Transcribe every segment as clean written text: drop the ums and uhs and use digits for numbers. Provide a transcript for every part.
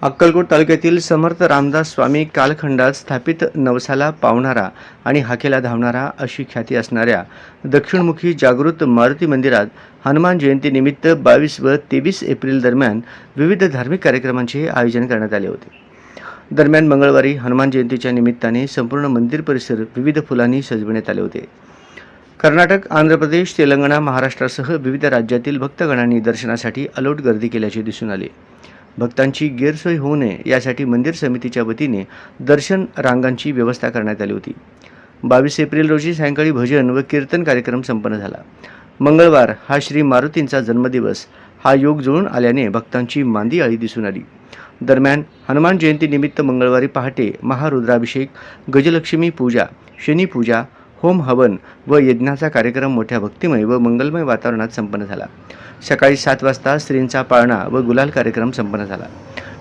अक्कलकोट तालुक्यातील समर्थ रामदास स्वामी कालखंडात स्थापित नवसाला पावणारा आणि हाकेला धावणारा अशी ख्याती असणाऱ्या दक्षिणमुखी जागृत मारुती मंदिरात हनुमान जयंतीनिमित्त 22 व 23 एप्रिल दरम्यान विविध धार्मिक कार्यक्रमांचे आयोजन करण्यात आले होते. दरम्यान मंगळवारी हनुमान जयंतीच्या निमित्ताने संपूर्ण मंदिर परिसर विविध फुलांनी सजविण्यात आले होते. कर्नाटक, आंध्र प्रदेश, तेलंगणा, महाराष्ट्रासह विविध राज्यातील भक्तगणांनी दर्शनासाठी अलोट गर्दी केल्याचे दिसून आले. भक्तांची गैरसोय होऊ नये यासाठी मंदिर समितीच्या वतीने दर्शन रांगांची व्यवस्था करण्यात आली होती. 22 एप्रिल रोजी सायंकाळी भजन व कीर्तन कार्यक्रम संपन्न झाला. मंगळवार हा श्री मारुतींचा जन्मदिवस हा योग जुळून आल्याने भक्तांची मांदी आळी दिसून आली. दरम्यान हनुमान जयंतीनिमित्त मंगळवारी पहाटे महारुद्राभिषेक, गजलक्ष्मी पूजा, शनी पूजा, होम हवन व यज्ञाचा कार्यक्रम मोठ्या भक्तिमय व मंगलमय वातावरणात संपन्न झाला. सकाळी 7 वाजता स्त्रींचा पाळणा व गुलाल कार्यक्रम संपन्न झाला.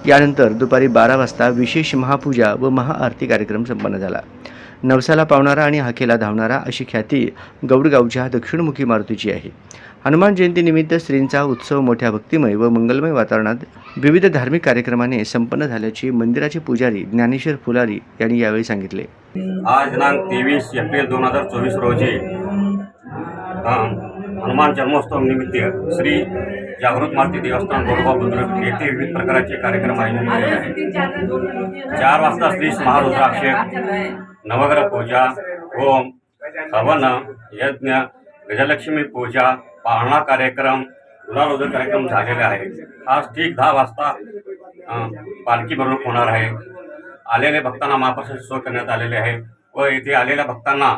यानंतर दुपारी 12 वाजता विशेष महापूजा व महाआरती कार्यक्रम संपन्न झाला. नवसाला पावणारा आणि हाकेला धावणारा अशी ख्याती गौडगावच्या दक्षिणमुखी मारुतीची आहे. हनुमान जयंतीनिमित्त स्त्रींचा उत्सव मोठ्या भक्तिमय व मंगलमय वातावरणात विविध धार्मिक कार्यक्रमाने संपन्न झाल्याचे मंदिराचे पुजारी ज्ञानेश्वर फुलारी यांनी यावेळी सांगितले. आज दिनांक 23 एप्रिल 2024 रोजी हनुमान जन्मोत्सव निमित्त श्री जागृत मारुती देवस्थान गोडगाव बुद्रुक येथे विविध प्रकारचे कार्यक्रम आयोजित केले आहेत. 4 वाजता श्री महारुद्राभिषेक, नवग्रह पूजा, होम हवन, यज्ञ, गजलक्ष्मी पूजा, पाळणा कार्यक्रम, गुलाल कार्यक्रम झालेले आहे. आज ठीक 10 वाजता पालखी मिरवणूक होणार आहे. आलेल्या भक्तांना महाप्रसादाची सोय करण्यात आलेली आहे व येथे आलेल्या भक्तांना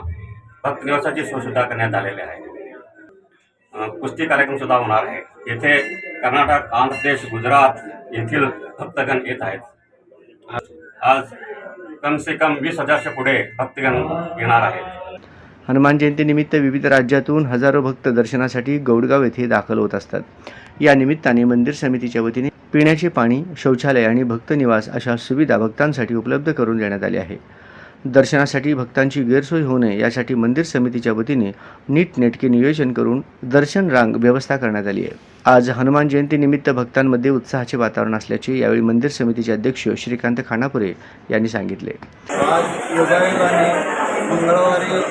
भक्तनिवासाची सोय सुद्धा करण्यात आलेली आहे. कुस्ती कार्यक्रम सुद्धा होणार आहे. येथे कर्नाटक, आंध्र प्रदेश, गुजरात येथील भक्तगण येत आहेत. आज कम से कम 20,000च्या पुढे भक्तगण येणार आहेत. हनुमान जयंतीनिमित्त विविध राज्यातून हजारो भक्त दर्शनासाठी गौडगाव येथे दाखल होत असतात. या निमित्ताने मंदिर समितीच्या वतीने पिण्याचे पाणी, शौचालय आणि भक्त निवास अशा सुविधा भक्तांसाठी उपलब्ध करून देण्यात आली आहे. दर्शनासाठी भक्तांची गैरसोय होऊ नये यासाठी मंदिर समितीच्या वतीने नीटनेटके नियोजन करून दर्शन रांग व्यवस्था करण्यात आली आहे. आज हनुमान जयंतीनिमित्त भक्तांमध्ये उत्साहाचे वातावरण असल्याचे यावेळी मंदिर समितीचे अध्यक्ष श्रीकांत खानापुरे यांनी सांगितले. आज योगायोगाने मंगळवारी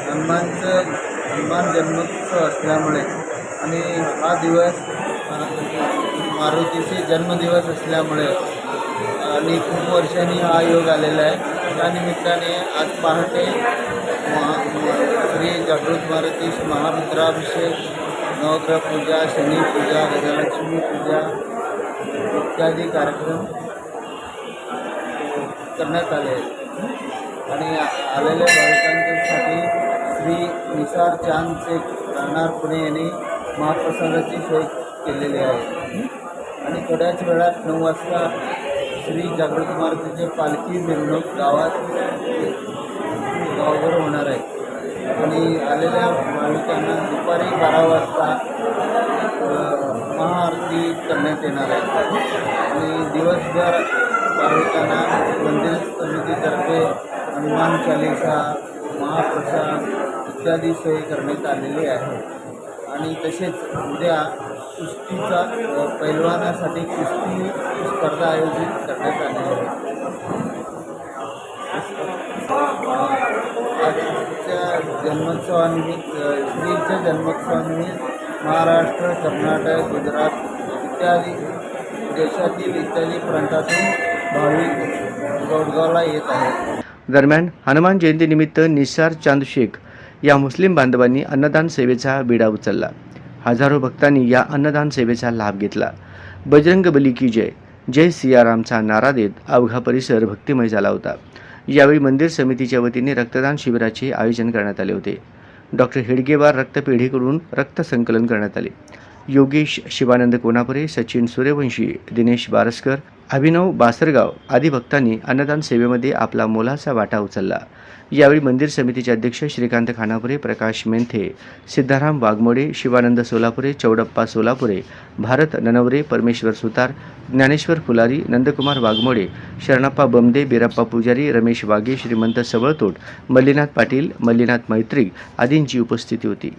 हनुमान जन्मोत्सव असल्यामुळे आणि हा दिवस मारुतीचे जन्मदिवस असल्यामुळे आणि खूप वर्षांनी हा योग आलेला आहे. त्या निमित्ताने आज पहाटे श्री जागृत मारुती महारुद्राभिषेक, नवग्रह पूजा, शनी पूजा, गजलक्ष्मी पूजा इत्यादी कार्यक्रम करण्यात आले आहेत. आणि आलेल्या भाविकांसाठी श्री निसार चांद शेख राहणार पुणे यांनी महाप्रसादाची सोय केलेली आहे. आणि थोड्याच वेळात 9 वाजता श्री जागृत मारुतीचे पालखी मिरवणूक गावावर होणार आहे. आणि आलेल्या भाविकांना दुपारी 12 वाजता महाआरती करण्यात येणार आहे. आणि दिवसभर भाविकांना मंदिर समितीतर्फे हनुमान चालीसा, महाप्रसाद इत्यादी सोय करण्यात आलेली आहे. आणि तसेच उद्या कुस्तीचा पैलवानासाठी कुस्ती स्पर्धा आयोजित करण्यात आलेली आहे. आजच्या जन्मोत्सवानिमित्त श्रीच्या जन्मोत्सवानिमित्त महाराष्ट्र, कर्नाटक, गुजरात इत्यादी देशातील इत्यादी प्रांतातून भाविक गौडगावला येत आहेत. दरम्यान हनुमान जयंतीनिमित्त निसार चांद शेख या मुस्लिम बांधवांनी अन्नदान सेवेचा बिडा उचलला. हजारो भक्तांनी या अन्नदान सेवेचा लाभ घेतला. बजरंग बली की जय, जय सियारामचा नारा देत अवघा परिसर भक्तिमय झाला होता. यावेळी मंदिर समितीच्या वतीने रक्तदान शिबिराचे आयोजन करण्यात आले होते. डॉक्टर हेडगेवार रक्तपेढीकडून रक्त संकलन करण्यात आले. योगेश शिवानंद कोनापुरे, सचिन सूर्यवंशी, दिनेश बारसकर, अभिनव बासरगाव आदी भक्तांनी अन्नदान सेवेमध्ये आपला मोलाचा वाटा उचलला. यावेळी मंदिर समितीचे अध्यक्ष श्रीकांत खानापुरे, प्रकाश मेंथे, सिद्धाराम वाघमोडे, शिवानंद सोलापुरे, चौडप्पा सोलापुरे, भारत ननवरे, परमेश्वर सुतार, ज्ञानेश्वर फुलारी, नंदकुमार वाघमोडे, शरणप्पा बमदे, बिरप्पा पुजारी, रमेश वाघे, श्रीमंत सवळतोट, मल्लीनाथ पाटील, मल्लीनाथ मैत्रिक आदींची उपस्थिती होती.